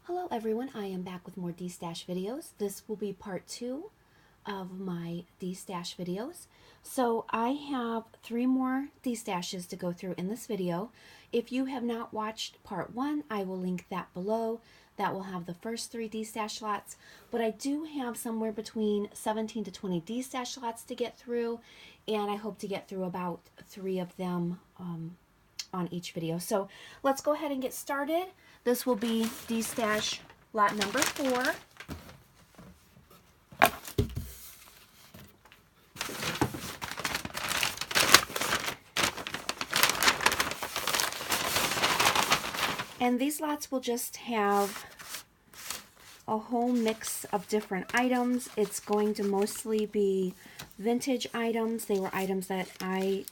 Hello everyone, I am back with more Destash videos. This will be part 2 of my Destash videos. So I have 3 more Destashes to go through in this video. If you have not watched part 1, I will link that below. That will have the first 3 Destash lots, but I do have somewhere between 17 to 20 Destash lots to get through, and I hope to get through about 3 of them on each video. So let's go ahead and get started. This will be Destash lot number 4. And these lots will just have a whole mix of different items. It's going to mostly be vintage items. They were items that I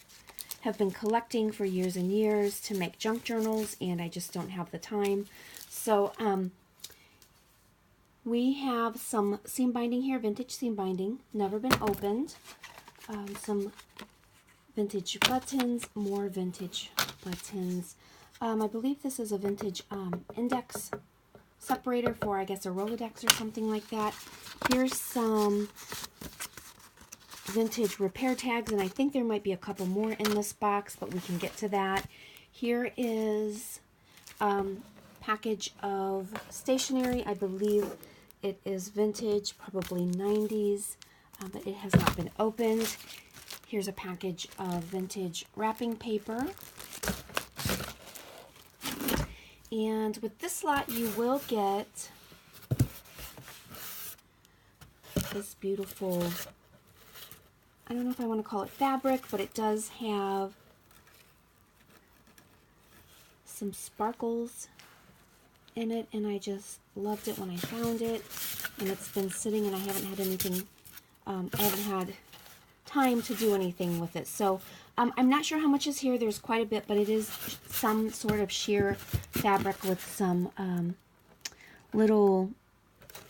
have been collecting for years and years to make junk journals, and I just don't have the time. So we have some seam binding here, vintage seam binding, never been opened. Some vintage buttons, more vintage buttons. I believe this is a vintage index separator for, I guess, a Rolodex or something like that. Here's some vintage repair tags, and I think there might be a couple more in this box, but we can get to that. Here is package of stationery. I believe it is vintage, probably 90s, but it has not been opened. Here's a package of vintage wrapping paper. And with this lot, you will get this beautiful, I don't know if I want to call it fabric, but it does have some sparkles in it, and I just loved it when I found it, and it's been sitting, and I haven't had anything, I haven't had time to do anything with it. So I'm not sure how much is here. There's quite a bit, but it is some sort of sheer fabric with some little,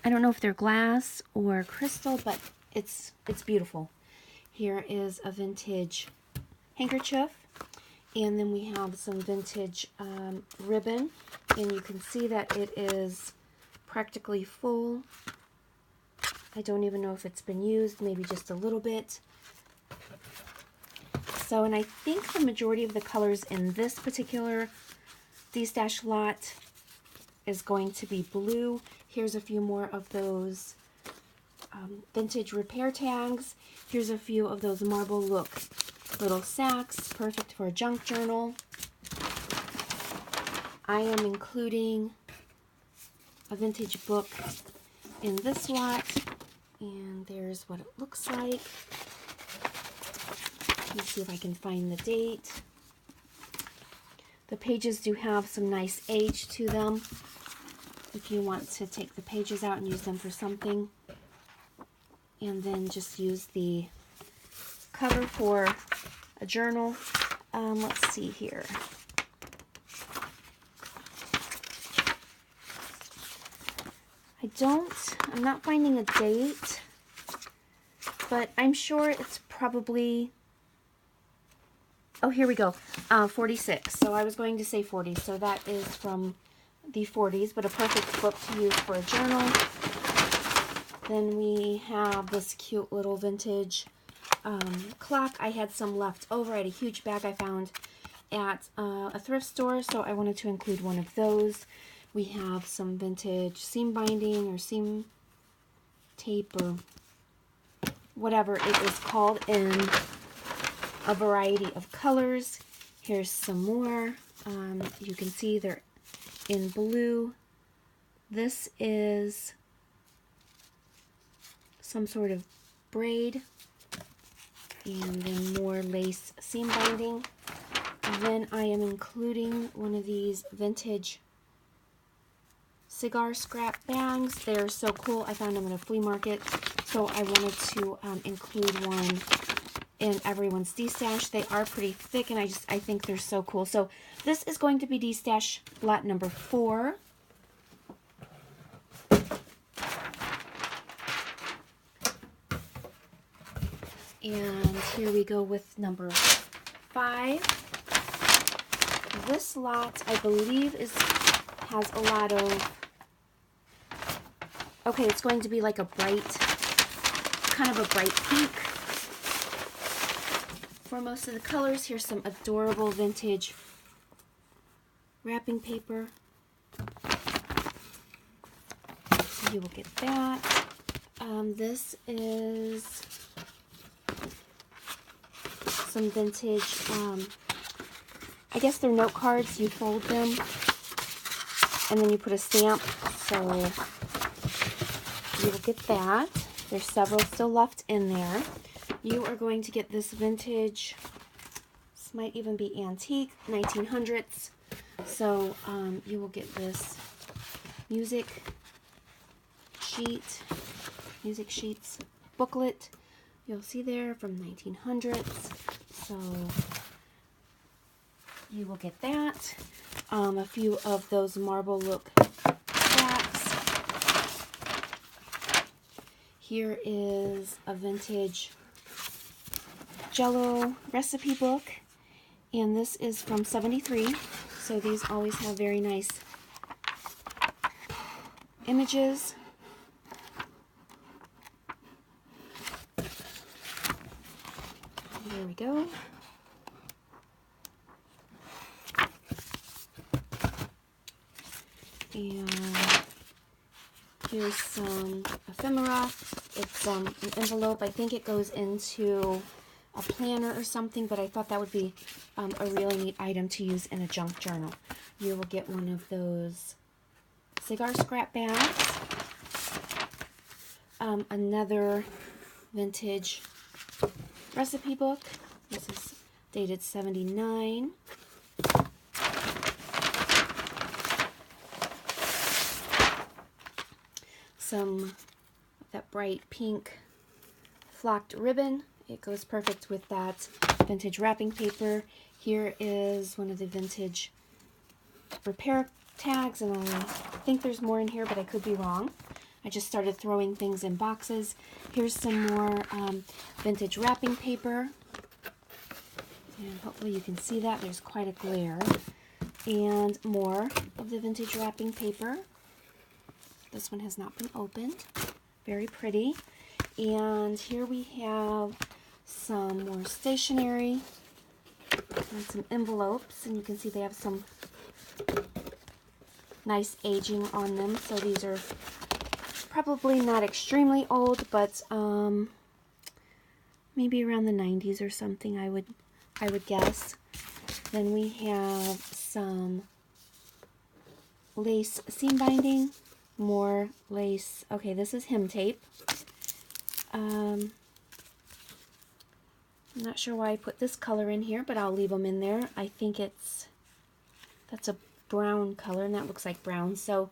I don't know if they're glass or crystal, but it's beautiful. Here is a vintage handkerchief, and then we have some vintage ribbon, and you can see that it is practically full. I don't even know if it's been used, maybe just a little bit. So, and I think the majority of the colors in this particular Destash lot is going to be blue. Here's a few more of those vintage repair tags. Here's a few of those marble look little sacks, perfect for a junk journal. I am including a vintage book in this lot, and there's what it looks like. Let me see if I can find the date. The pages do have some nice age to them if you want to take the pages out and use them for something. And then just use the cover for a journal. Let's see here. I'm not finding a date, but I'm sure it's probably, oh, here we go, 46. So I was going to say 40, so that is from the 40s, but a perfect book to use for a journal. Then we have this cute little vintage clock. I had some left over. I had a huge bag I found at a thrift store, so I wanted to include one of those. We have some vintage seam binding or seam tape or whatever it is called in a variety of colors. Here's some more. You can see they're in blue. This is some sort of braid, and then more lace seam binding. And then I am including one of these vintage cigar scrap bags. They're so cool. I found them at a flea market, so I wanted to include one in everyone's Destash. They are pretty thick, and I think they're so cool. So this is going to be Destash lot number 4. And here we go with number 5. This lot, I believe, has a lot of Okay, it's going to be like a bright, kind of a bright pink for most of the colors. Here's some adorable vintage wrapping paper. So you will get that. This is some vintage, I guess they're note cards. You fold them and then you put a stamp. So you will get that. There's several still left in there. You are going to get this vintage, this might even be antique, 1900s. So you will get this music sheets booklet. You'll see there from 1900s. So you will get that. A few of those marble look plaques. Here is a vintage Jello recipe book, and this is from '73, so these always have very nice images. There we go. And here's some ephemera. It's an envelope. I think it goes into a planner or something, but I thought that would be a really neat item to use in a junk journal. You will get one of those cigar scrap bags. Another vintage recipe book. This is dated '79. Some of that bright pink flocked ribbon. It goes perfect with that vintage wrapping paper. Here is one of the vintage repair tags, and I think there's more in here, but I could be wrong. I just started throwing things in boxes. Here's some more vintage wrapping paper. And hopefully you can see that. There's quite a glare. And more of the vintage wrapping paper. This one has not been opened. Very pretty. And here we have some more stationery and some envelopes. And you can see they have some nice aging on them. So these are probably not extremely old, but maybe around the 90s or something, I would guess. Then we have some lace seam binding, more lace. Okay, this is hem tape. I'm not sure why I put this color in here, but I'll leave them in there. I think that's a brown color, and that looks like brown. So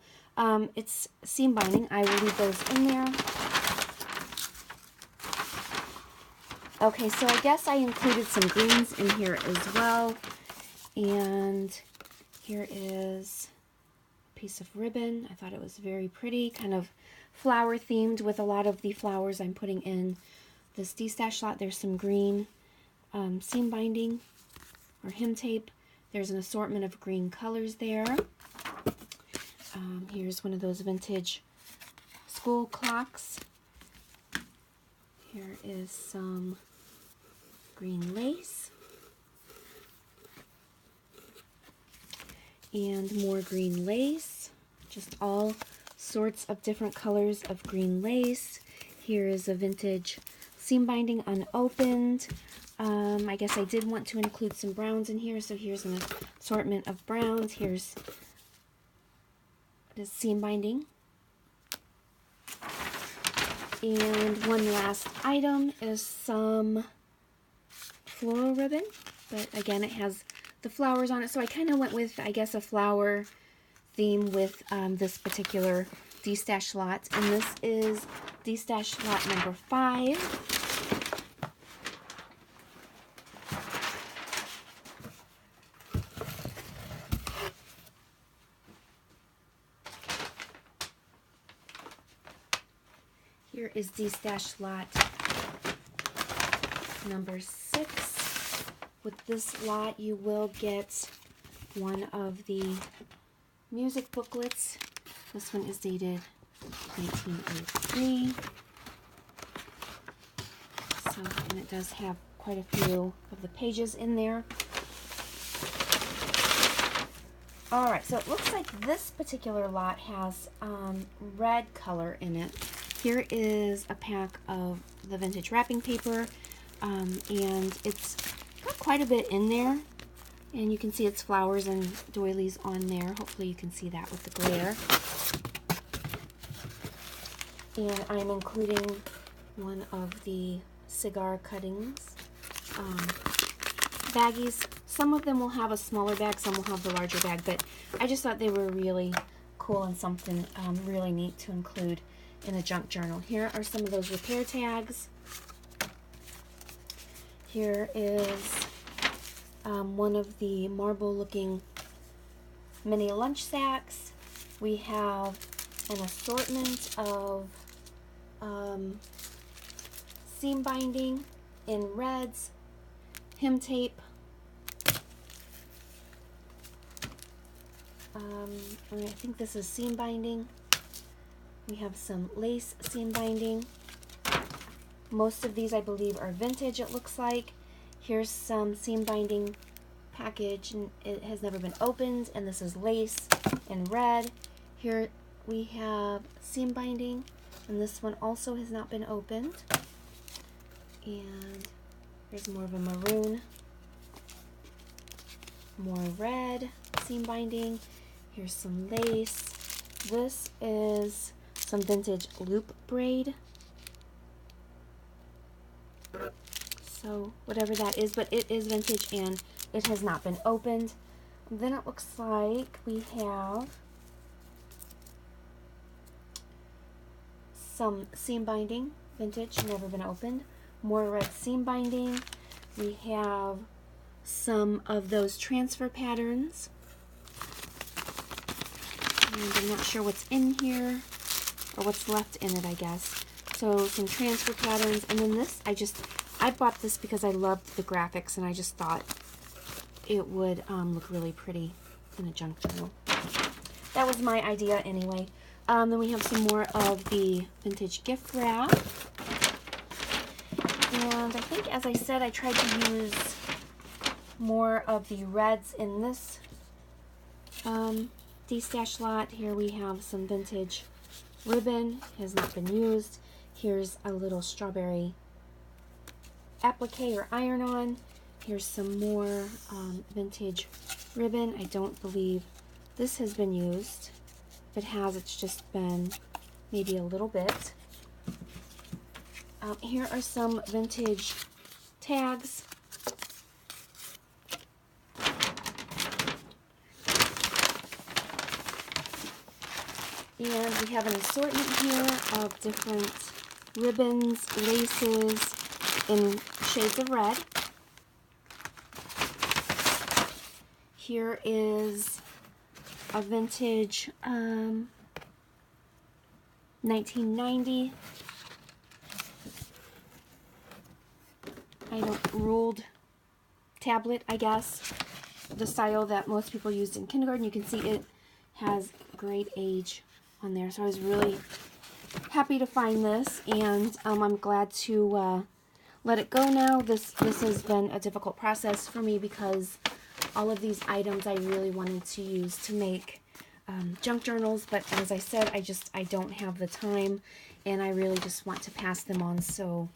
it's seam binding. I will leave those in there. Okay, so I guess I included some greens in here as well. And here is a piece of ribbon. I thought it was very pretty, kind of flower themed with a lot of the flowers I'm putting in this Destash lot. There's some green seam binding or hem tape. There's an assortment of green colors there. Here's one of those vintage school clocks. Here is some green lace. And more green lace. Just all sorts of different colors of green lace. Here is a vintage seam binding unopened. I guess I did want to include some browns in here, so here's an assortment of browns. Here's the seam binding. And one last item is some floral ribbon, but again it has the flowers on it, so I kind of went with, I guess, a flower theme with this particular Destash lot, and this is Destash lot number 5. Here is Destash lot number 6. With this lot, you will get one of the music booklets. This one is dated 1903. So, and it does have quite a few of the pages in there. Alright, so it looks like this particular lot has red color in it. Here is a pack of the vintage wrapping paper, and it's got quite a bit in there. And you can see its flowers and doilies on there. Hopefully you can see that with the glare. And I'm including one of the cigar cuttings baggies. Some of them will have a smaller bag, some will have the larger bag, but I just thought they were really cool and something really neat to include in a junk journal. Here are some of those repair tags. Here is one of the marble-looking mini lunch sacks. We have an assortment of seam binding in reds, hem tape, I think this is seam binding. We have some lace seam binding. Most of these, I believe, are vintage, it looks like. Here's some seam binding package, and it has never been opened, and this is lace in red. Here we have seam binding, and this one also has not been opened. And here's more of a maroon, more red seam binding. Here's some lace. This is some vintage loop braid. So whatever that is, but it is vintage and it has not been opened. And then it looks like we have some seam binding, vintage, never been opened. More red seam binding. We have some of those transfer patterns. And I'm not sure what's in here, or what's left in it, I guess. So some transfer patterns, and then this, I bought this because I loved the graphics, and I just thought it would look really pretty in a junk journal. That was my idea anyway. Then we have some more of the vintage gift wrap. And I think, as I said, I tried to use more of the reds in this Destash lot. Here we have some vintage ribbon, has not been used. Here's a little strawberry applique or iron-on. Here's some more vintage ribbon. I don't believe this has been used. If it has, it's just been maybe a little bit. Here are some vintage tags. And we have an assortment here of different ribbons, laces in shades of red. Here is a vintage 1990 ruled tablet, I guess. The style that most people used in kindergarten. You can see it has great age on there, so I was really happy to find this, and I'm glad to let it go now. This has been a difficult process for me because all of these items I really wanted to use to make junk journals, but as I said, I don't have the time, and I really just want to pass them on so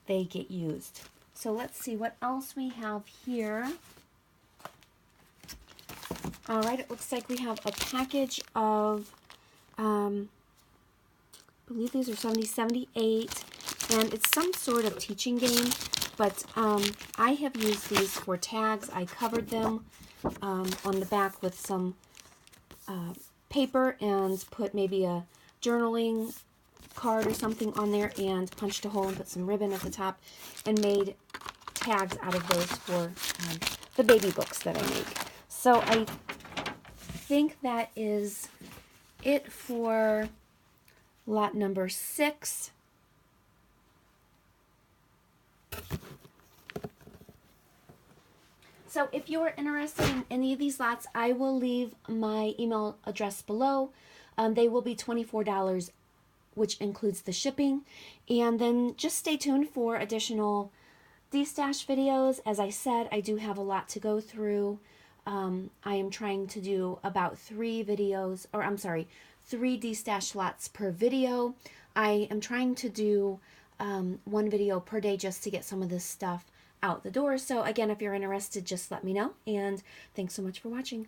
they get used. So let's see what else we have here. All right, it looks like we have a package of, I believe these are 70, 78, and it's some sort of teaching game, but I have used these for tags. I covered them on the back with some paper and put maybe a journaling card or something on there and punched a hole and put some ribbon at the top and made tags out of those for the baby books that I make. So I think that is it for lot number 6. So if you are interested in any of these lots, I will leave my email address below. They will be $24, which includes the shipping. And then just stay tuned for additional Destash videos. As I said, I do have a lot to go through. I am trying to do about 3 videos, or I'm sorry, 3 Destash lots per video. I am trying to do 1 video per day just to get some of this stuff out the door. So again, if you're interested, just let me know. And thanks so much for watching.